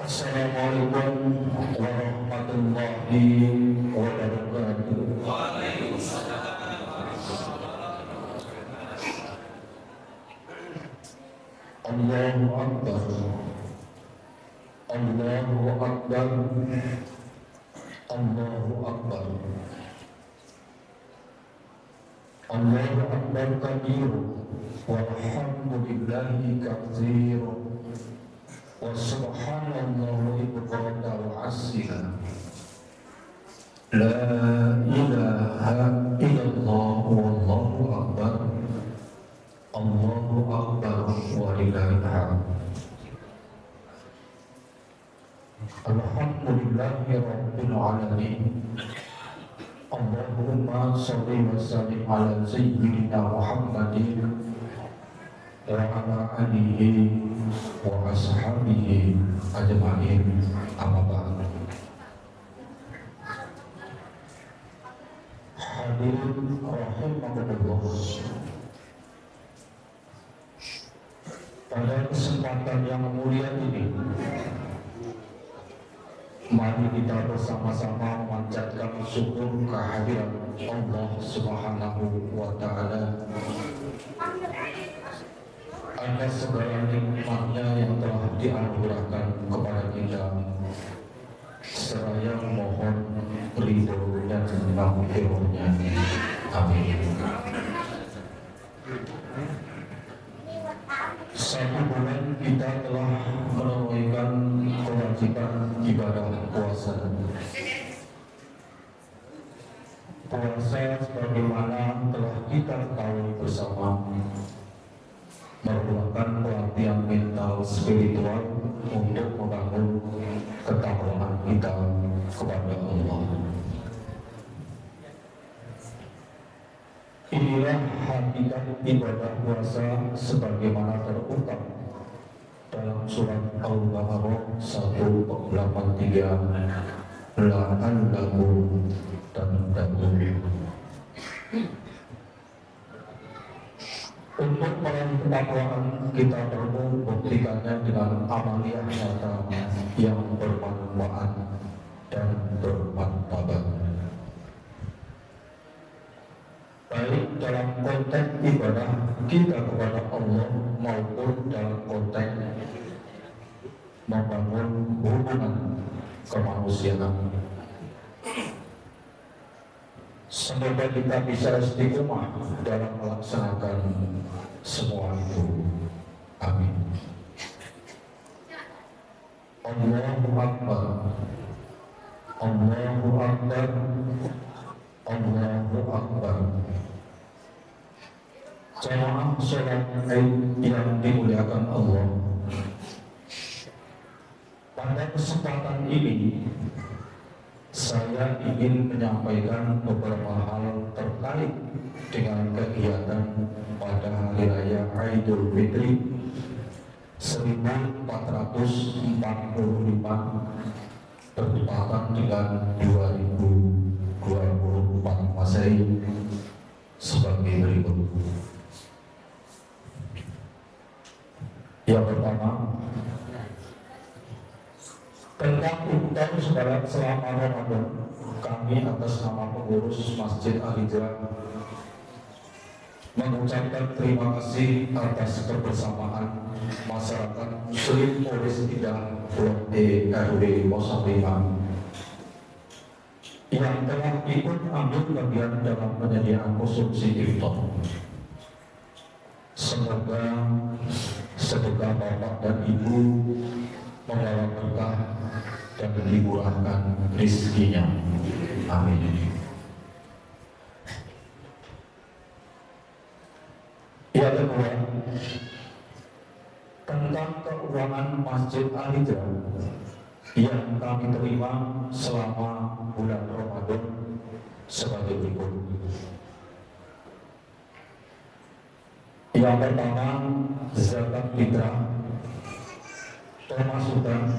Assalamualaikum warahmatullahi wabarakatuh. Allahu Akbar. Allahu Akbar. Allahu Akbar. Allahu Akbar kabiru walhamdulillahi katsiru wa subhanallahi bukratan wa asila. La ilaha illallah wallahu akbar. Allahu akbar walillahil hamd. Alhamdulillahi rabbil alamin. Allahumma sholli wa sallim ala sayyidina Muhammadin wa ala alihi wa ashabihi ajma'in. Amma ba'd. Hadirin rahimakumullah. Pada kesempatan yang mulia ini, mari kita bersama-sama memanjatkan syukur kehadiran Allah Subhanahu wa Ta'ala atas segala nikmatnya yang telah dianugerahkan kepada kita, seraya mohon ridho dan maghfirahnya. Amin. Satu bulan kita telah menunaikan kewajiban ibadah puasa. Puasa sebagaimana telah kita ketahui bersama merupakan pelatihan mental spiritual untuk membangun ketakwaan kita kepada Allah. Inilah hakikat ibadah puasa sebagaimana terungkap dalam surat Al-Baqarah 183, la'allakum tattaqun. Untuk meraih ketakwaan kita perlu membuktikannya dengan amaliyah nyata yang bermanfaat dan bermartabat, baik dalam konteks ibadah kita kepada Allah maupun dalam konteks membangun hubungan kemanusiaan. Semoga kita bisa istiqomah dalam melaksanakan semua itu. Amin. Allahu Akbar. Allahu Akbar. Allahu Akbar. Jamaah sholat Id yang dimuliakan Allah, pada kesempatan ini saya ingin menyampaikan beberapa hal terkait dengan kegiatan pada Hari Raya Idul Fitri 1445 bertepatan dengan 2024 Masehi sebagai berikut. Yang pertama, tentang iftar selama Ramadan, kami atas nama pengurus Masjid Al-Hijrah mengucapkan terima kasih atas kebersamaan masyarakat Muslim Polres Indah Blok D RW 05 yang telah ikut ambil bagian dalam penyediaan konsumsi iftar. Semoga sedekah bapak dan ibu membawa berkah dan dimurahkan rizkinya. Amin. Yang kedua, tentang keuangan Masjid Al-Hijrah yang kami terima selama bulan Ramadan sebagai berikut. Yang pertama, zakat fitrah pemasukan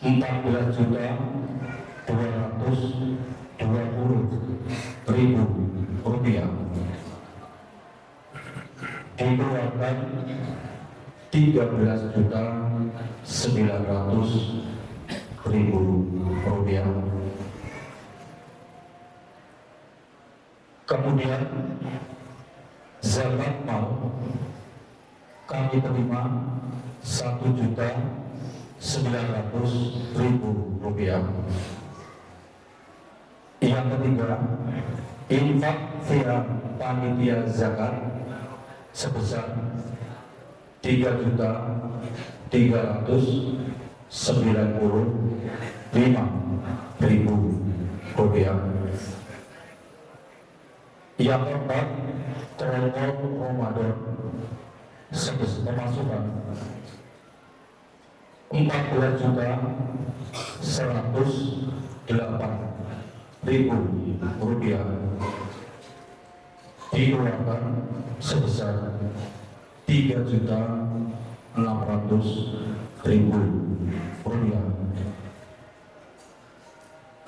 14.220.000 rupiah dikeluarkan Rp13.900.000. Kemudian zakat mal kami terima Rp1.900.000. Yang ketiga, infak via panitia zakat sebesar Rp3.395.000. Yang keempat, telepon Ramadan sebesar pemasukan Rp14.108.000 dikeluarkan sebesar Rp3.600.000.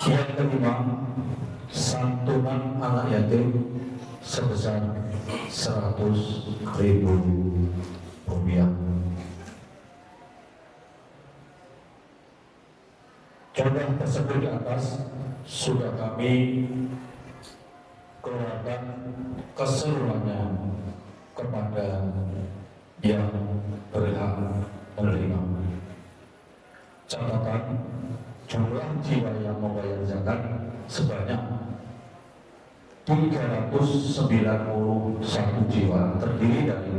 Yang kelima, santunan anak yatim sebesar Rp100.000. Contoh tersebut di atas sudah kami keluarkan keseluruhannya kepada yang berhak menerima. Catatan, jumlah jiwa yang membayar zakat sebanyak 391 jiwa, terdiri dari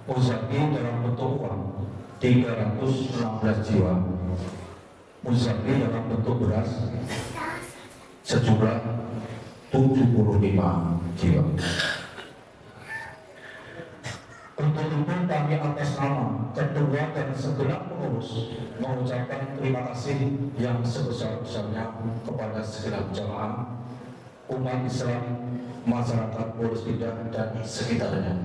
muzaki dalam bentuk uang 316 jiwa, muzaki dalam bentuk beras sejumlah 75 jiwa. Untuk itu kami atas nama ketua dan segenap pengurus mengucapkan terima kasih yang sebesar-besarnya kepada segenap jamaah umat Islam, masyarakat Polres Indah dan sekitarnya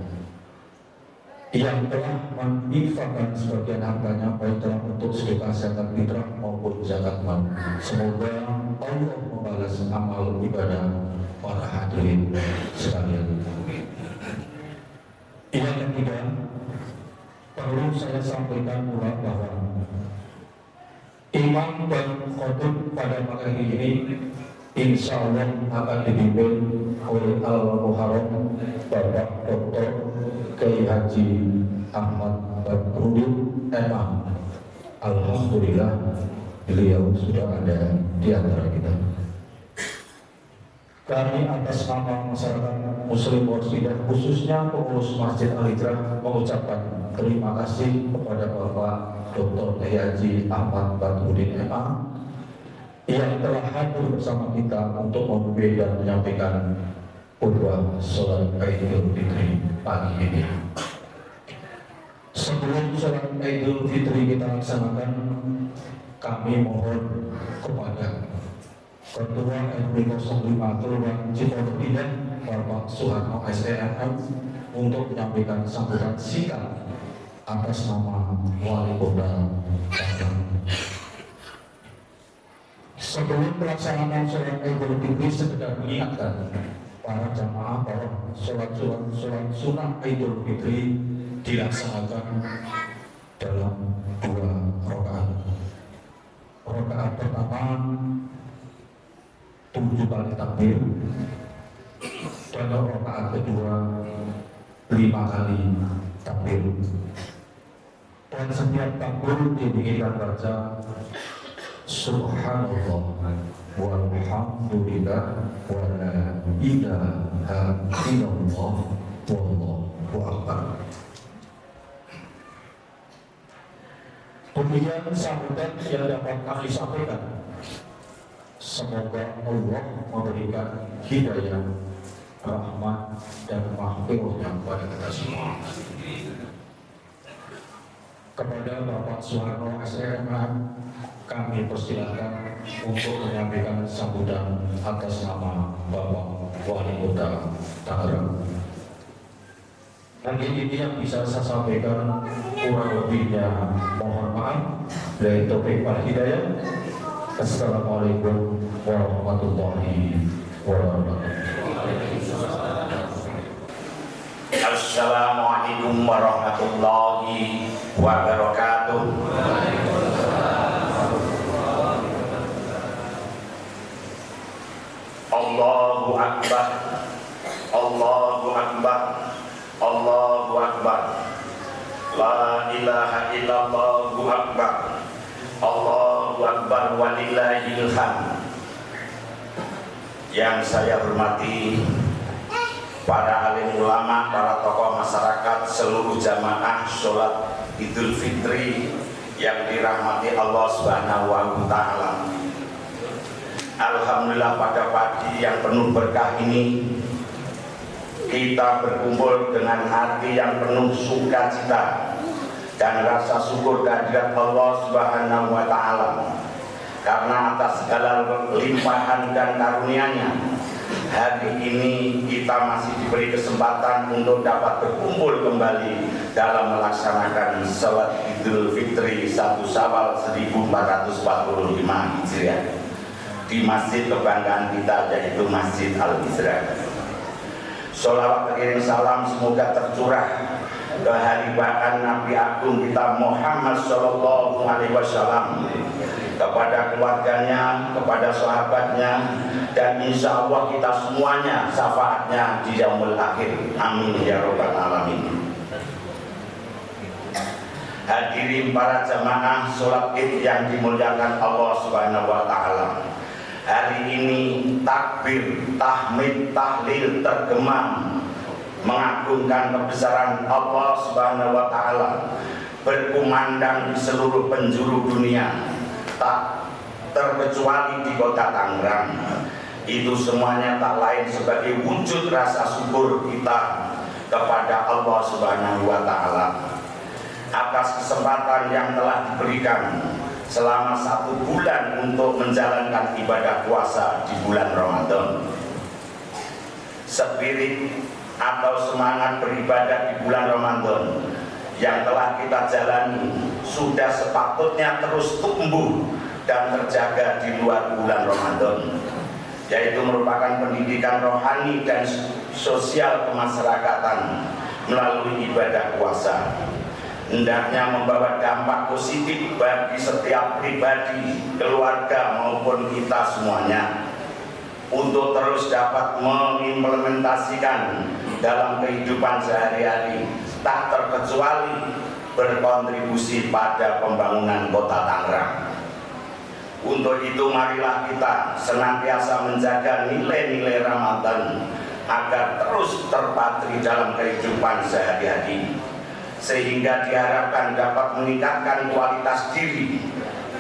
yang telah menginfakkan sebagian hartanya baik dalam bentuk sedekah zakat fitrah maupun zakat mal. Semoga Allah membalas amal ibadah para hadirin sekalian. Yang ketiga, perlu saya sampaikan pula bahwa imam dan khotib pada pagi ini insya Allah akan dipimpin oleh Al-Muharram Bapak Dr. Kiai Haji Ahmad Badrudin MA. Alhamdulillah beliau sudah ada di antara kita. Kami atas nama masyarakat Muslim Polres Indah, khususnya pengurus Masjid Al-Hijrah, mengucapkan terima kasih kepada Bapak Dr. Kiai Haji Ahmad Badrudin MA yang telah hadir bersama kita untuk memimpin dan menyampaikan khutbah sholat Idul Fitri pagi ini. Sebelum sholat Idul Fitri kita laksanakan, kami mohon kepada Ketua RW 05 Kelurahan Cipondok Indah Bapak Soeharno SEMM untuk menyampaikan sambutan singkat atas nama Wali Kota Tangerang. Sebelum pelaksanaan sholat Idul Fitri, sekedar mengingatkan para jamaah bahwa sholat sunnah Idul Fitri dilaksanakan dalam 2 rakaat. Rakaat pertama 7 kali takbir dan rakaat kedua 5 kali takbir. Dan setiap takbir dibikinkan baca Subhanallah walhamdulillah wa la ilaha illallah wallahu akbar. Demikian sambutan yang dapat kami sampaikan. Semoga Allah memberikan hidayah, rahmat dan maghfirahnya kepada kita semua. Kepada Bapak Soeharno SEMM kami persilakan untuk menyampaikan sambutan atas nama Bapak Wali Kota Tangerang. Mungkin ini yang bisa saya sampaikan, kurang lebihnya mohon maaf. Dari Taufik wal Hidayah. Assalamualaikum warahmatullahi wabarakatuh. Assalamualaikum warahmatullahi wabarakatuh. Allahu Akbar, Allahu Akbar, Allahu Akbar. La ilaha illallahu akbar, Allahu Akbar walillahil hamd. Yang saya hormati para alim ulama, para tokoh masyarakat, seluruh jamaah sholat Idul Fitri yang dirahmati Allah Subhanahu wa Ta'ala. Alhamdulillah, pada pagi yang penuh berkah ini kita berkumpul dengan hati yang penuh sukacita dan rasa syukur kehadirat Allah Subhanahu wa Ta'ala, karena atas segala limpahan dan karunia-Nya hari ini kita masih diberi kesempatan untuk dapat berkumpul kembali dalam melaksanakan salat Idul Fitri 1 Syawal 1445 Hijriah di masjid kebanggaan kita, yaitu Masjid Al-Izra. Sholawat kirim salam semoga tercurah keharibaan Nabi Agung kita Muhammad Sallallahu Alaihi Wasallam kepada keluarganya, kepada sahabatnya, dan insya Allah kita semuanya syafaatnya di yaumul akhir. Amin ya robbal alamin. Hadirin para jamaah sholat id yang dimuliakan Allah Subhanahu wa Ta'ala, hari ini takbir, tahmid, tahlil tergema mengagungkan kebesaran Allah Subhanahu wa Ta'ala berkumandang di seluruh penjuru dunia, tak terkecuali di kota Tangerang. Itu semuanya tak lain sebagai wujud rasa syukur kita kepada Allah Subhanahu wa Ta'ala atas kesempatan yang telah diberikan selama 1 bulan untuk menjalankan ibadah puasa di bulan Ramadan. Spirit atau semangat beribadah di bulan Ramadan yang telah kita jalani sudah sepatutnya terus tumbuh dan terjaga di luar bulan Ramadan, yaitu merupakan pendidikan rohani dan sosial kemasyarakatan melalui ibadah puasa. Hendaknya membawa dampak positif bagi setiap pribadi, keluarga maupun kita semuanya untuk terus dapat mengimplementasikan dalam kehidupan sehari-hari, tak terkecuali berkontribusi pada pembangunan kota Tangerang. Untuk itu marilah kita senantiasa menjaga nilai-nilai Ramadan agar terus terpatri dalam kehidupan sehari-hari, sehingga diharapkan dapat meningkatkan kualitas diri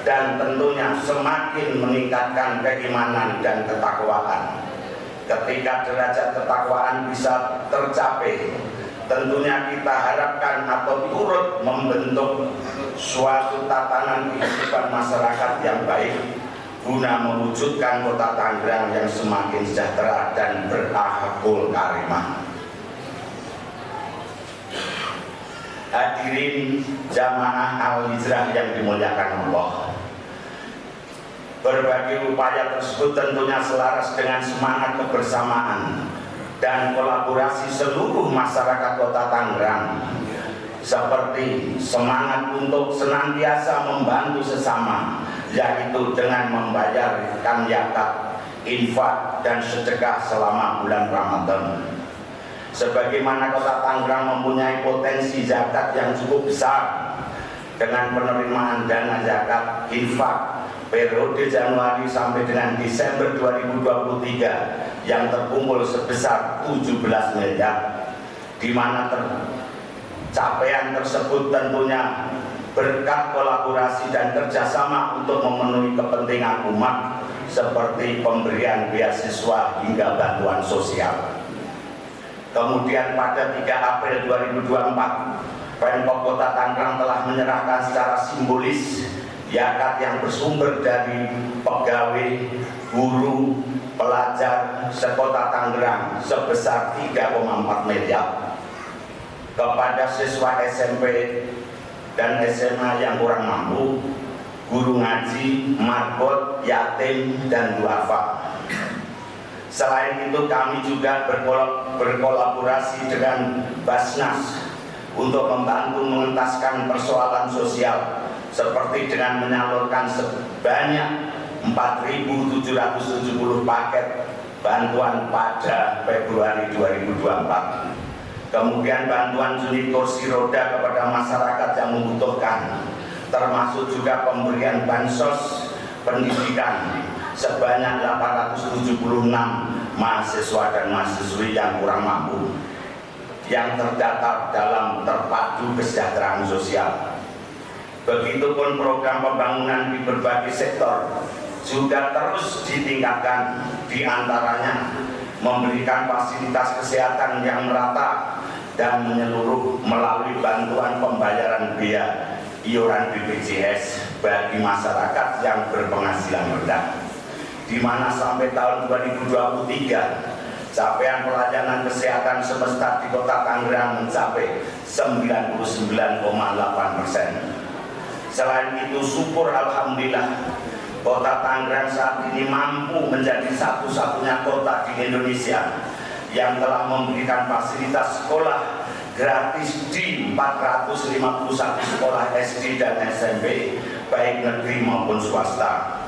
dan tentunya semakin meningkatkan keimanan dan ketakwaan. Ketika derajat ketakwaan bisa tercapai, tentunya kita harapkan atau turut membentuk suatu tatanan kehidupan masyarakat yang baik guna mewujudkan kota Tangerang yang semakin sejahtera dan berakhlakul karimah. Hadirin jamaah Al-Hijrah yang dimuliakan Allah, berbagai upaya tersebut tentunya selaras dengan semangat kebersamaan dan kolaborasi seluruh masyarakat kota Tangerang, seperti semangat untuk senantiasa membantu sesama, yaitu dengan membayarkan zakat, infak, dan sedekah selama bulan Ramadan. Sebagaimana kota Tangerang mempunyai potensi zakat yang cukup besar dengan penerimaan dana zakat infak periode Januari sampai dengan Desember 2023 yang terkumpul sebesar 17 miliar, di mana capaian tersebut tentunya berkat kolaborasi dan kerjasama untuk memenuhi kepentingan umat seperti pemberian beasiswa hingga bantuan sosial. Kemudian pada 3 April 2024, Pemkab Kota Tangerang telah menyerahkan secara simbolis zakat yang bersumber dari pegawai, guru, pelajar sekota Tangerang sebesar 3,4 miliar kepada siswa SMP dan SMA yang kurang mampu, guru ngaji, marbot, yatim, dan duafa. Selain itu kami juga berkolaborasi dengan Basnas untuk membantu mengentaskan persoalan sosial seperti dengan menyalurkan sebanyak 4.770 paket bantuan pada Februari 2024. Kemudian bantuan unit kursi roda kepada masyarakat yang membutuhkan, termasuk juga pemberian bansos pendidikan sebanyak 876 mahasiswa dan mahasiswi yang kurang mampu yang terdaftar dalam terpadu kesejahteraan sosial. Begitupun program pembangunan di berbagai sektor juga terus ditingkatkan, diantaranya memberikan fasilitas kesehatan yang merata dan menyeluruh melalui bantuan pembayaran biaya iuran BPJS bagi masyarakat yang berpenghasilan rendah, di mana sampai tahun 2023 capaian pelayanan kesehatan semesta di Kota Tangerang mencapai 99,8%. Selain itu, syukur alhamdulillah Kota Tangerang saat ini mampu menjadi satu-satunya kota di Indonesia yang telah memberikan fasilitas sekolah gratis di 451 sekolah SD dan SMP baik negeri maupun swasta,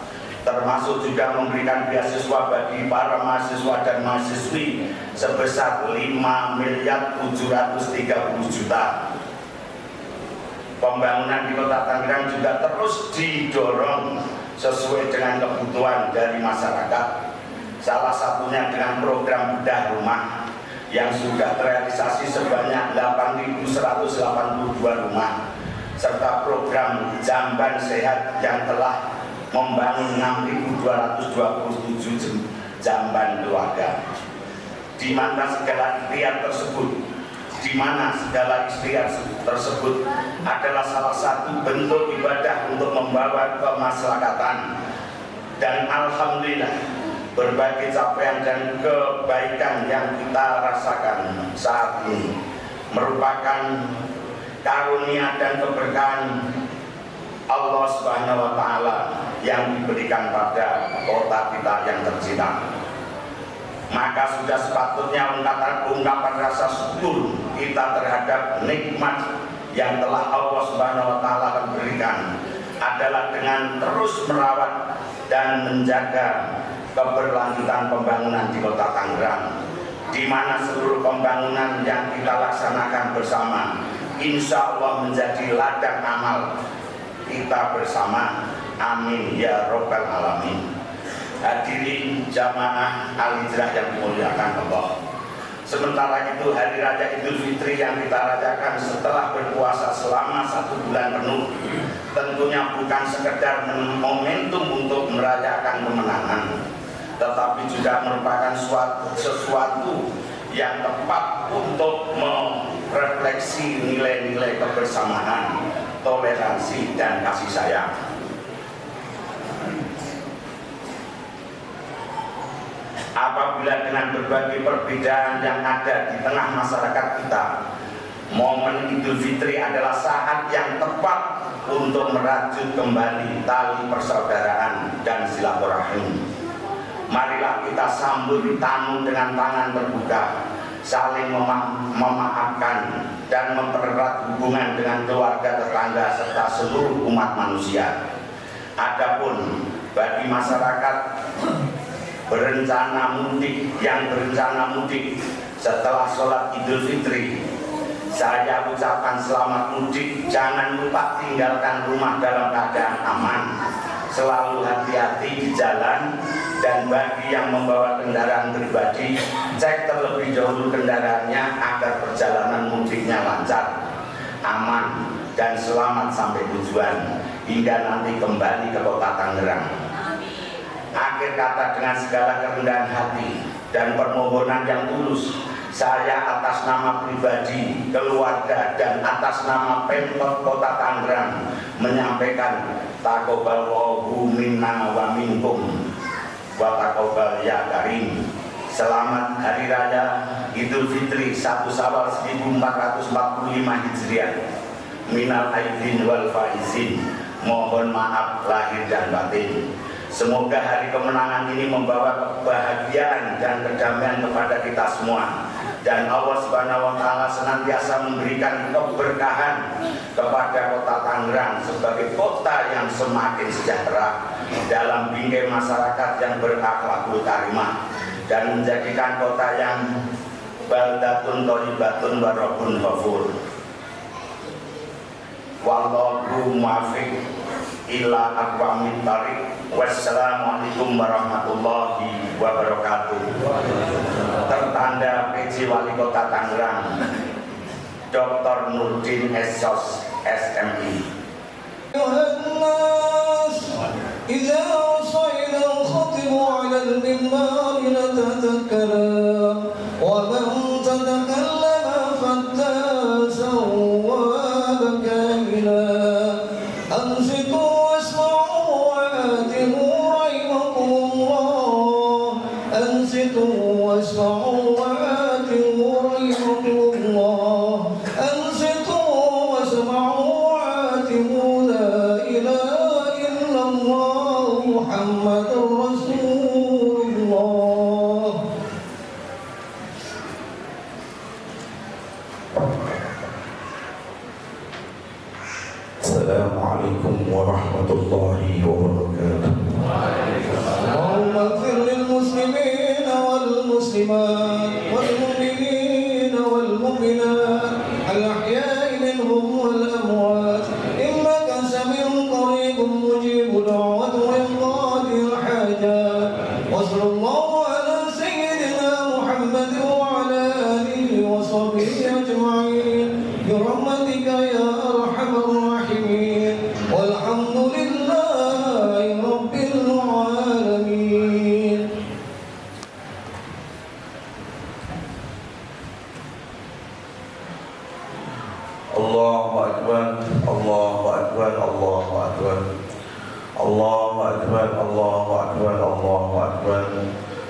termasuk juga memberikan beasiswa bagi para mahasiswa dan mahasiswi sebesar 5.730.000.000. Pembangunan di Kota Tangerang juga terus didorong sesuai dengan kebutuhan dari masyarakat. Salah satunya dengan program bedah rumah yang sudah terrealisasi sebanyak 8.182 rumah, serta program jamban sehat yang telah membangun 6.227 jamban keluarga, di mana segala ikhtiar tersebut adalah salah satu bentuk ibadah untuk membawa kemaslahatan. Dan alhamdulillah berbagai capaian dan kebaikan yang kita rasakan saat ini merupakan karunia dan keberkahan Allah Subhanahu wa Ta'ala yang diberikan pada kota kita yang tercinta. Maka sudah sepatutnya ungkapan rasa syukur kita terhadap nikmat yang telah Allah Subhanahu wa Ta'ala berikan adalah dengan terus merawat dan menjaga keberlanjutan pembangunan di Kota Tangerang, di mana seluruh pembangunan yang kita laksanakan bersama insya Allah menjadi ladang amal kita bersama. Amin ya Rabbal Alamin. Hadirin jamaah Al-Hijrah yang dimuliakan Allah. Sementara itu, hari raya Idul Fitri yang kita rayakan setelah berpuasa selama 1 bulan penuh tentunya bukan sekedar momentum untuk merayakan kemenangan, tetapi juga merupakan sesuatu yang tepat untuk merefleksi nilai-nilai kebersamaan, toleransi, dan kasih sayang. Apabila dengan berbagai perbedaan yang ada di tengah masyarakat kita, momen Idul Fitri adalah saat yang tepat untuk merajut kembali tali persaudaraan dan silaturahim. Marilah kita sambut tamu dengan tangan terbuka, saling memaafkan dan mempererat hubungan dengan keluarga, tetangga, serta seluruh umat manusia. Adapun bagi masyarakat berencana mudik setelah sholat Idul Fitri, saya ucapkan selamat mudik. Jangan lupa tinggalkan rumah dalam keadaan aman, selalu hati-hati di jalan, dan bagi yang membawa kendaraan pribadi, cek terlebih dahulu kendaraannya agar perjalanan mudiknya lancar, aman, dan selamat sampai tujuan hingga nanti kembali ke Kota Tangerang. Akhir kata, dengan segala kerendahan hati dan permohonan yang tulus, saya atas nama pribadi, keluarga, dan atas nama Pemkot Kota Tangerang menyampaikan taqabbalallahu minna wa minkum wa taqabbal ya karim. Selamat Hari Raya Idul Fitri 1 Syawal 1445 Hijriah. Minal aidin wal faizin. Mohon maaf lahir dan batin. Semoga hari kemenangan ini membawa kebahagiaan dan kedamaian kepada kita semua. Dan Allah Subhanahu wa Ta'ala senantiasa memberikan keberkahan kepada kota Tangerang sebagai kota yang semakin sejahtera dalam bingkai masyarakat yang berakhlakul karimah, dan menjadikan kota yang baldatun tholibatun wa rabbun ghafur. Wallahu muwaffiq ila aqwamit thariq. Wassalamualaikum warahmatullahi wabarakatuh. Tertanda PJ Wali Kota Tangerang Dr. Nurdin Esos SMI. إذا صعد الخطب على المنبر لتتكلم ومن تتكلم فالتاسا وبكينا أنصتوا واسمعوا وآتموا رحمكم الله أنصتوا واسمعوا وآتموا رحمكم الله أنصتوا واسمعوا وآتموا لا إله إلا الله محمد رسول الله. Assalamualaikum warahmatullahi wabarakatuh. اللهم اغفر للمسلمين والمسلمات والمؤمنين والمؤمنات الأحياء منهم والأموات إنك سميع قريب مجيب دعوة وقاضي الحاجات. وصلى الله على سيدنا محمد وعلى آله وصحبه أجمعين برحمتك يا أرحم الراحمين والحمد لله رب العالمين. Allahu Akbar, Allahu Akbar, Allahu Akbar. Allahu Akbar, Allahu Akbar, Allahu Akbar.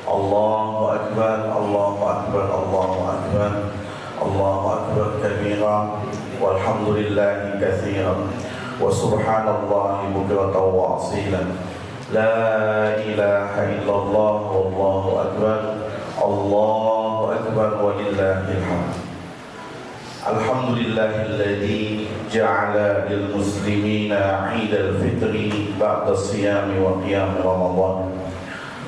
Allahu Akbar, Allahu Akbar, Allahu Akbar. Allahu Akbar kabira walhamdulillahi katsiran wa subhanallahi bukratan wa asila. La ilaha illallah wallahu akbar. Allahu akbar walillahil hamd. Alhamdulillahilladzi ja'ala lil muslimina 'idal fitri ba'da siyami wa qiyam Ramadan.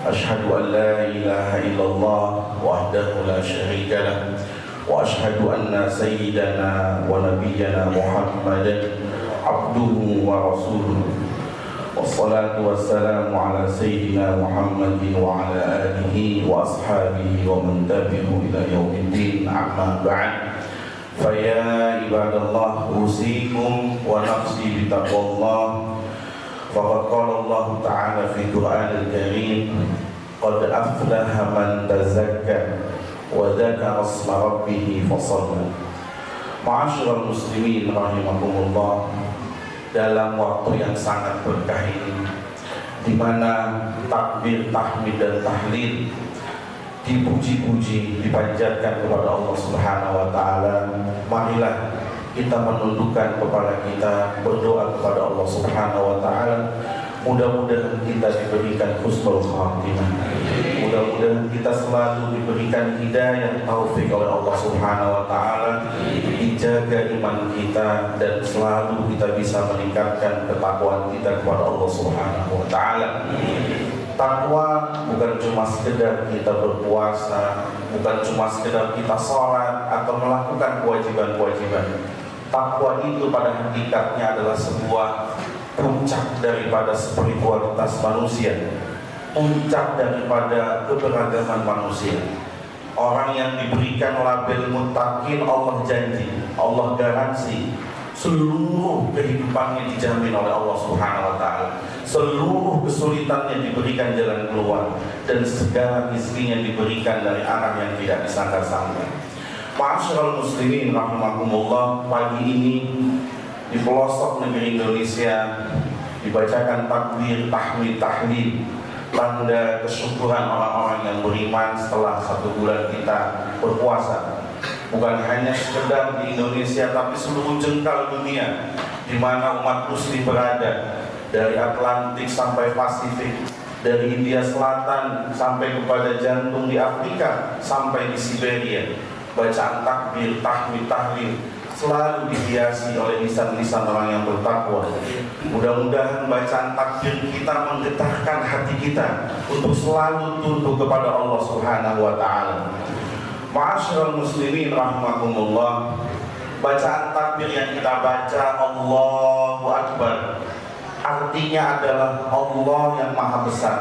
Asyhadu an la ilaha illallah wahdahu la syarika lah wa asyhadu anna sayyidana wa nabiyyana Muhammadan abduhu wa rasuluhu. Wassalatu wassalamu ala sayyidina Muhammadin wa ala alihi wa ashabihi wa man tabi'ahu ila yaumiddin. Amma ba'd. Faya ibadallah usikum wa nafsi bitaqwallah. Faqad qala Allah ta'ala fi Qur'anil Karim, qad aflaha man tazakka wa dzakara isma rabbih fasalla. Ma'asyiral muslimin rahimakumullah, dalam waktu yang sangat berkah ini, di mana takbir, tahmid dan tahlil dipuji-puji, dipanjatkan kepada Allah Subhanahu wa Ta'ala, marilah kita menundukkan kepala kita, berdoa kepada Allah Subhanahu wa Ta'ala. Mudah-mudahan kita diberikan husnul khatimah. Mudah-mudahan kita selalu diberikan hidayah taufik oleh Allah Subhanahu wa Ta'ala, dijaga iman kita dan selalu kita bisa meningkatkan ketakwaan kita kepada Allah Subhanahu wa Ta'ala. Takwa bukan cuma sekedar kita berpuasa, bukan cuma sekedar kita sholat atau melakukan kewajiban-kewajiban. Takwa itu pada hakikatnya adalah sebuah puncak daripada spiritualitas manusia, puncak daripada keberagaman manusia. Orang yang diberikan label muttaqin, Allah janji, Allah garansi seluruh kehidupannya dijamin oleh Allah Subhanahu wa Ta'ala. Seluruh kesulitannya diberikan jalan keluar, dan segala rezekinya diberikan dari arah yang tidak disangka-sangka. Ma'asyiral muslimin rahimakumullah, pagi ini di pelosok negeri Indonesia dibacakan takbir, tahmid, tahlil, tanda kesyukuran orang-orang yang beriman setelah 1 bulan kita berpuasa. Bukan hanya sekedar di Indonesia, tapi seluruh jengkal dunia di mana umat muslim berada, dari Atlantik sampai Pasifik, dari India Selatan sampai kepada jantung di Afrika, sampai di Siberia. Bacaan takbir, tahmid, tahlil selalu dihiasi oleh lisan-lisan orang yang bertakwa. Mudah-mudahan bacaan takbir kita menggetarkan hati kita untuk selalu tunduk kepada Allah Subhanahu wa taala. Ma'asyiral muslimin rahimakumullah, bacaan takbir yang kita baca Allahu Akbar artinya adalah Allah yang Maha Besar.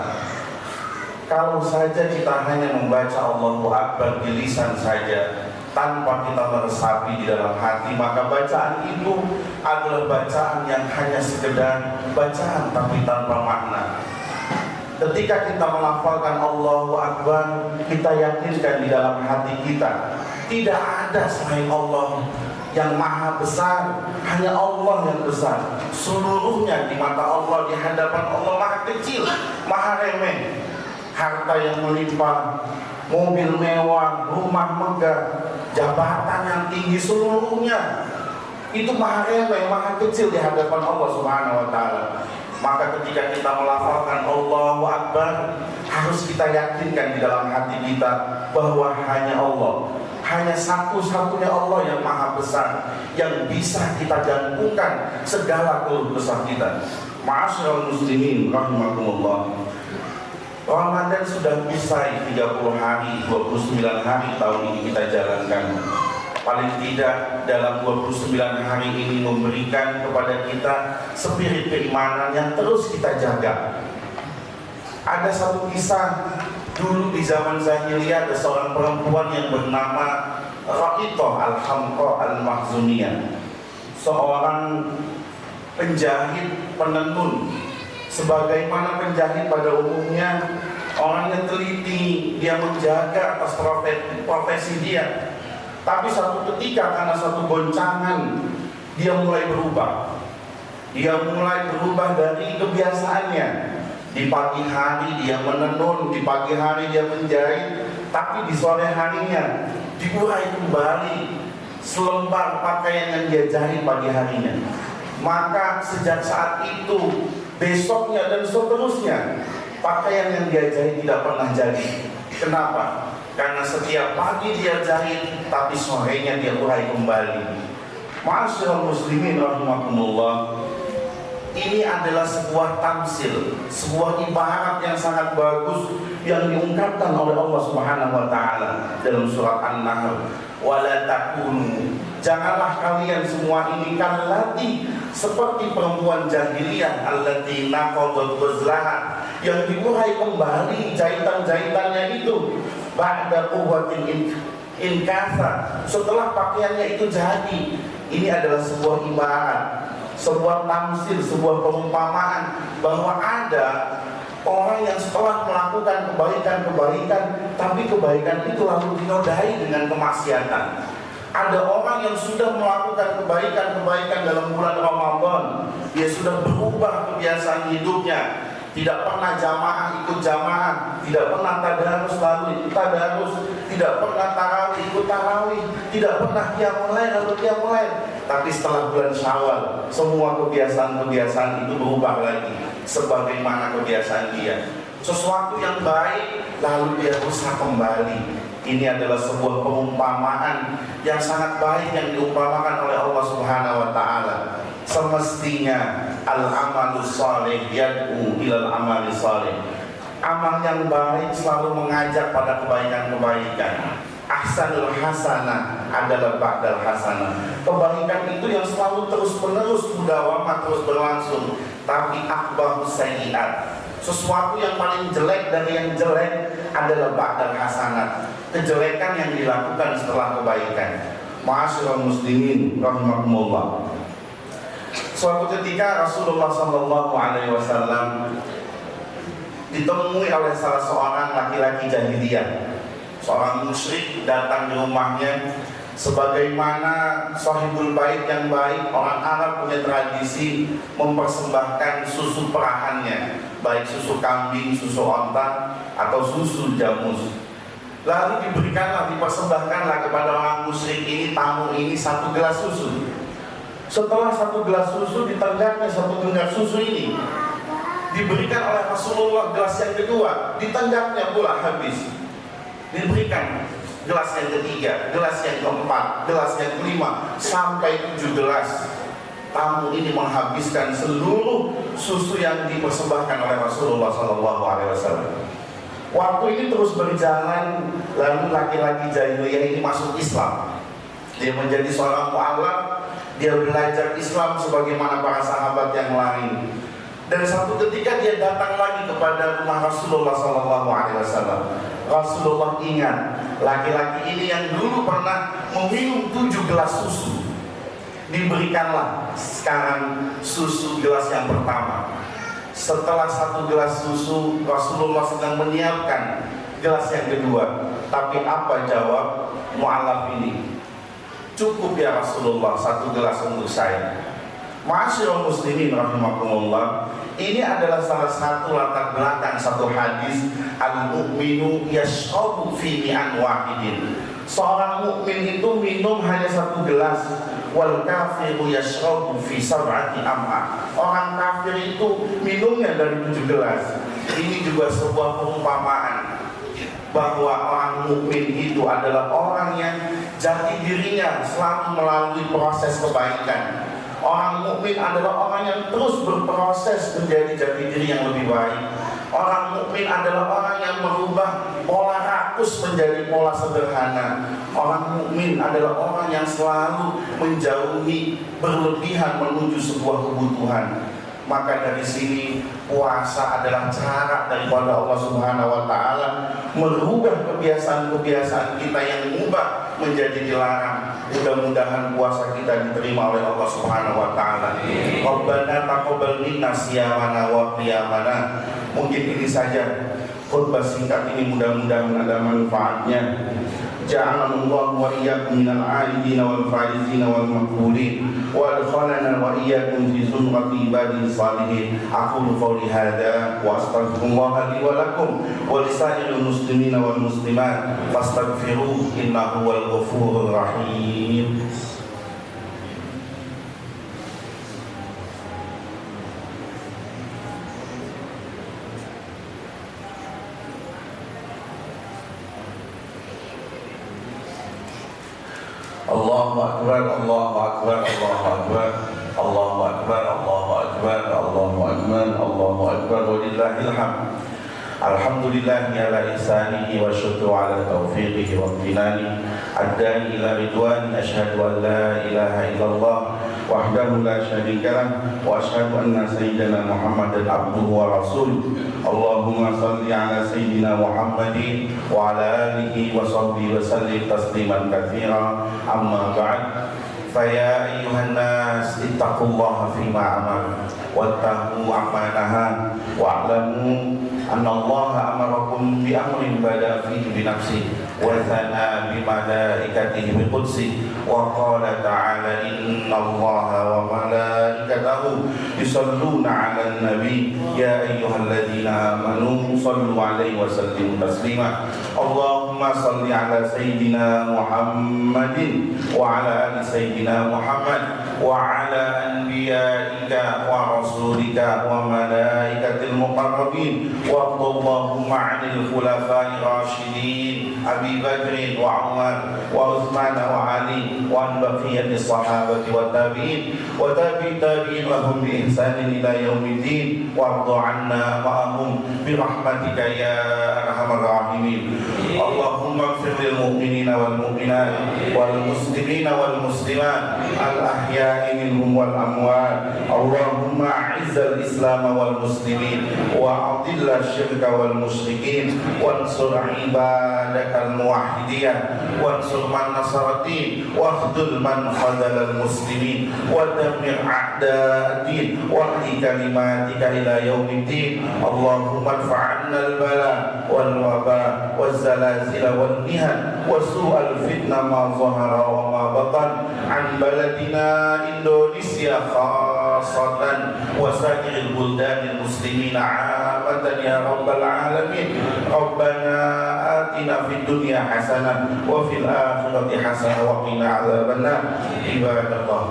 Kalau saja kita hanya membaca Allahu Akbar di lisan saja tanpa kita meresapi di dalam hati, maka bacaan itu adalah bacaan yang hanya sekedar bacaan tapi tanpa makna. Ketika kita melafalkan Allahu Akbar, kita yakinkan di dalam hati kita tidak ada selain Allah yang Maha Besar, hanya Allah yang besar. Seluruhnya di mata Allah, di hadapan Allah Maha kecil, Maha remeh. Harta yang melimpah, mobil mewah, rumah megah, jabatan yang tinggi, seluruhnya itu Maha remeh, Maha kecil di hadapan Allah Subhanahu wa taala. Maka ketika kita melafalkan Allahu Akbar, harus kita yakinkan di dalam hati kita bahwa hanya Allah, hanya satu-satunya Allah yang Maha Besar, yang bisa kita gantungkan segala keluh kesah kita. Ma'asyiral muslimin rahimakumullah, Ramadan sudah usai 30 hari, 29 hari tahun ini kita jalankan. Paling tidak dalam 29 hari ini memberikan kepada kita spirit keimanan yang terus kita jaga. Ada satu kisah dulu di zaman jahiliyah, ada seorang perempuan yang bernama Raqithah Al-Hamqa Al-Makhzuniyah, seorang penjahit penenun. Sebagaimana penjahit pada umumnya, orangnya teliti, dia menjaga atas profesi dia. Tapi satu ketika karena satu goncangan, dia mulai berubah. Dia mulai berubah dari kebiasaannya. Di pagi hari dia menenun, di pagi hari dia menjahit, tapi di sore harinya diurai kembali selembar pakaian yang dia jahit pagi harinya. Maka sejak saat itu, besoknya dan seterusnya, pakaian yang dia jahit tidak pernah jadi. Kenapa? Karena setiap pagi dia jahit, tapi sorenya dia urai kembali. Ma'asyiral muslimin rahimakumullah, ini adalah sebuah tamsil, sebuah ibarat yang sangat bagus yang diungkapkan oleh Allah Subhanahu wa taala dalam surat An-Nahl. Wala takunu, janganlah kalian semua ini kallati, seperti perempuan jahiliyah allati naqadat ghazlaha, yang diurai kembali jahitan-jahitannya itu ba'da quwwatin inkasa, setelah pakaiannya itu jadi. Ini adalah sebuah ibarat, sebuah tamsil, sebuah perumpamaan bahwa ada orang yang setelah melakukan kebaikan-kebaikan, tapi kebaikan itu lalu dinodai dengan kemaksiatan. Ada orang yang sudah melakukan kebaikan-kebaikan dalam bulan Ramadan, dia sudah berubah kebiasaan hidupnya, tidak pernah jamaah ikut jamaah, tidak pernah tadarus lalu ikut tadarus, tidak pernah tarawih ikut tarawih, tidak pernah qiyamul lail lalu qiyamul lail. Tapi setelah bulan Syawal, semua kebiasaan-kebiasaan itu berubah lagi sebagaimana kebiasaan dia. Sesuatu yang baik lalu dia rusak kembali. Ini adalah sebuah perumpamaan yang sangat baik yang diumpamakan oleh Allah Subhanahu wa taala. Semestinya al-amalu shalih yad'u ilal amali shalih. Amal yang baik selalu mengajak pada kebaikan-kebaikan. Ahsanul hasanah adalah ba'dal hasanah. Kebaikan itu yang selalu terus-menerus mudawamah, terus berlangsung. Tapi akbarus sayyi'at, sesuatu yang paling jelek dari yang jelek adalah ba'dal hasanah, kejelekan yang dilakukan setelah kebaikan. Ma'asyiral muslimin rahimakumullah, suatu ketika Rasulullah SAW ditemui oleh salah seorang laki-laki jahiliyah, seorang musyrik datang di rumahnya. Sebagaimana sahibul bait yang baik, orang Arab punya tradisi mempersembahkan susu perahannya, baik susu kambing, susu onta, atau susu jamus. Lalu diberikanlah, dipersembahkanlah kepada orang musyrik ini, tamu ini, satu gelas susu. Setelah satu gelas susu, ditenggaknya satu genggam susu ini. diberikan oleh Rasulullah gelas yang kedua, ditenggaknya pula habis. Diberikan gelas yang ketiga, gelas yang keempat, gelas yang kelima, sampai 7 gelas. Tamu ini menghabiskan seluruh susu yang dipersembahkan oleh Rasulullah SAW. Waktu ini terus berjalan, lalu laki-laki jahiliyah ini masuk Islam. Dia menjadi seorang mu'alaf, dia belajar Islam sebagaimana para sahabat yang lain. Dan satu ketika dia datang lagi kepada rumah Rasulullah SAW. Rasulullah ingat laki-laki ini yang dulu pernah meminum 7 gelas susu. Diberikanlah sekarang susu gelas yang pertama. Setelah 1 gelas susu, Rasulullah sedang menyiapkan gelas yang kedua. Tapi apa jawab mu'alaf ini? Cukup ya Rasulullah, 1 gelas untuk saya. Ma'asyiral muslimin rahimakumullah, ini adalah salah satu latar belakang satu hadis, al-mu'minu yashrabu fi mi'an wahidin. Seorang mukmin itu minum hanya 1 gelas, wal kafiru yashrabu fi sab'ati am'a. Orang kafir itu minumnya dari 7 gelas. Ini juga sebuah perumpamaan bahwa orang mukmin itu adalah orang yang jati dirinya selalu melalui proses kebaikan. Orang mukmin adalah orang yang terus berproses menjadi jati diri yang lebih baik. Orang mukmin adalah orang yang merubah pola rakus menjadi pola sederhana. Orang mukmin adalah orang yang selalu menjauhi berlebihan menuju sebuah kebutuhan. Maka dari sini puasa adalah cara daripada Allah Subhanahu wa taala merubah kebiasaan-kebiasaan kita yang mubah menjadi dilarang. Mudah-mudahan puasa kita diterima oleh Allah Subhanahu wa taala. Rabbana taqabbal minna siyamana wa qiyamana. Mungkin ini saja khutbah singkat ini, mudah-mudahan ada manfaatnya. Ja'alallahu wa iyyakum minal 'abidin wal faizin wal maqbulin wa adkhalana wa iyyakum fi zumrati ibadis salihin. Aqulu qawli hadza wa astaghfirullah li wa lakum wa lisairil muslimina wal muslimat fastaghfiruhu innahu wal ghafurur rahim. Allahu akbar, Allahu akbar, Allahu akbar, Allahu akbar, Allahu akbar, Allahu akbar, Allahu akbar, walillahil hamd. Alhamdulillah ala ihsanihi wa syukru ala taufiqihi wa imtinani ad-da'i ila ridwani. Asyhadu an la ilaha illallah wahdahu la syarika lah wa asyhadu anna sayyidina Muhammadan abduhu wa rasuluh. Allahumma salli ala sayyidina Muhammadin wa ala alihi wa sahbihi wa sallim tasliman katsira. Amma ba'd. Faya ayyuhan nas ittaqullaha fima amal wattaqu amanaha wa'lamu anna Allah amarakum bi amrin bada fihi bi nafsihi wa thana bi malaikatihi bi qudsi wa qala ta'ala inna Allaha wa malaikatahu yusalluna 'alan nabi ya ayyuhalladzina amanu sallu 'alaihi wa sallimu taslima. Allahumma salli 'ala sayyidina Muhammadin wa 'ala ali sayyidina Muhammad wa 'ala anbiya'ika wa rasulika wa malaikatil muqarrabin wa Allahumma 'anil khulafa'ir rasyidin Abi Bakr wa Umar wa Utsman wa Ali wa an baqiyatis sahabati wa tabi'in wa tabi'in lahum bi ihsanin ila yaumiddin wa ardha 'anna ma'ahum bi rahmatika ya arhamar rahimin. Allahumma ighfir lil mu'minina wal mu'minat wal muslimina wal muslimat al ahya'i minhum wal amwat. Allahumma a'izzal islam wal muslimin wa adilla syirka wal musyrikin wansur ibadakal muwahhidin wansur man nasaratin wahdul man khadalal muslimin wa damir a'da'ad-din wa ahli kalimatika ila yaumiddin. Allahumma adfa'anna al-bala wal waba wal zalazila wal mihan wa su'al fitna ma zahara wa ma batan an baladina Indonesia khasatan wa sa'iril buldanil muslimin 'amatan ya rabbal alamin. Rabbana atina fid dunya hasanah wa fil akhirati hasanah wa qina adzabannar. Ibadallah,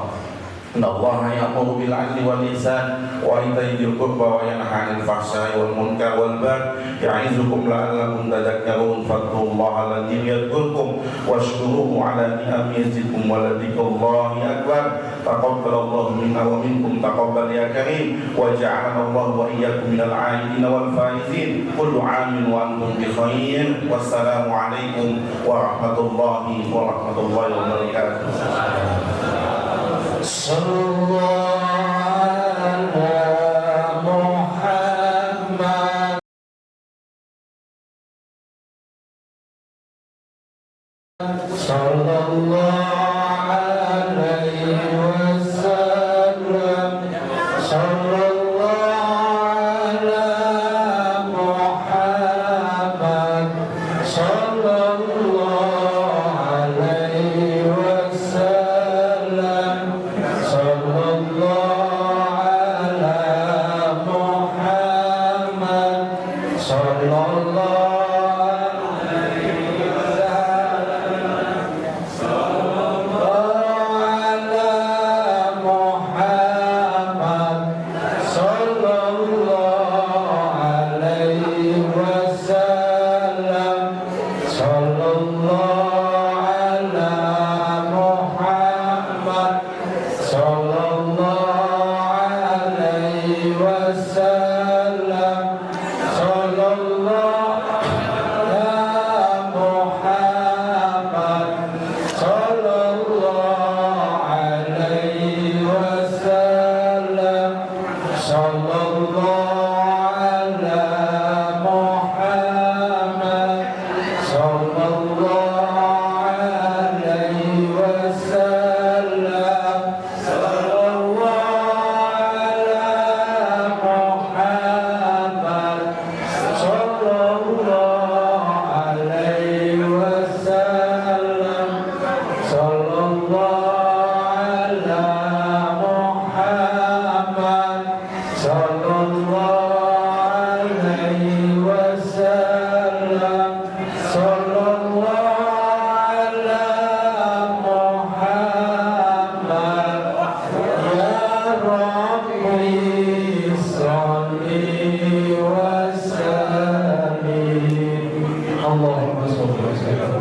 إن الله يأمر بالعدل والإحسان وإيتاء ذي القربى وينهى عن الفحشاء والمنكر والبغي يعظكم لعلكم تذكرون فاذكروا الله العظيم يذكركم واشكروه على نعمه يزدكم ولذكر الله أكبر تقبل الله منا ومنكم تقبل يا كريم وجعلنا الله وإياكم من العائدين والفائزين كل عام وأنتم بخير والسلام عليكم ورحمة الله وبركاته. Sallallahu ala Muhammad. Sallallahu alaihi wasallam. Sallallahu ala Muhammad. Sallallahu alaihi wasallam. Sallallahu ala Muhammad. Sallallahu Allahumma sholli wa sallim.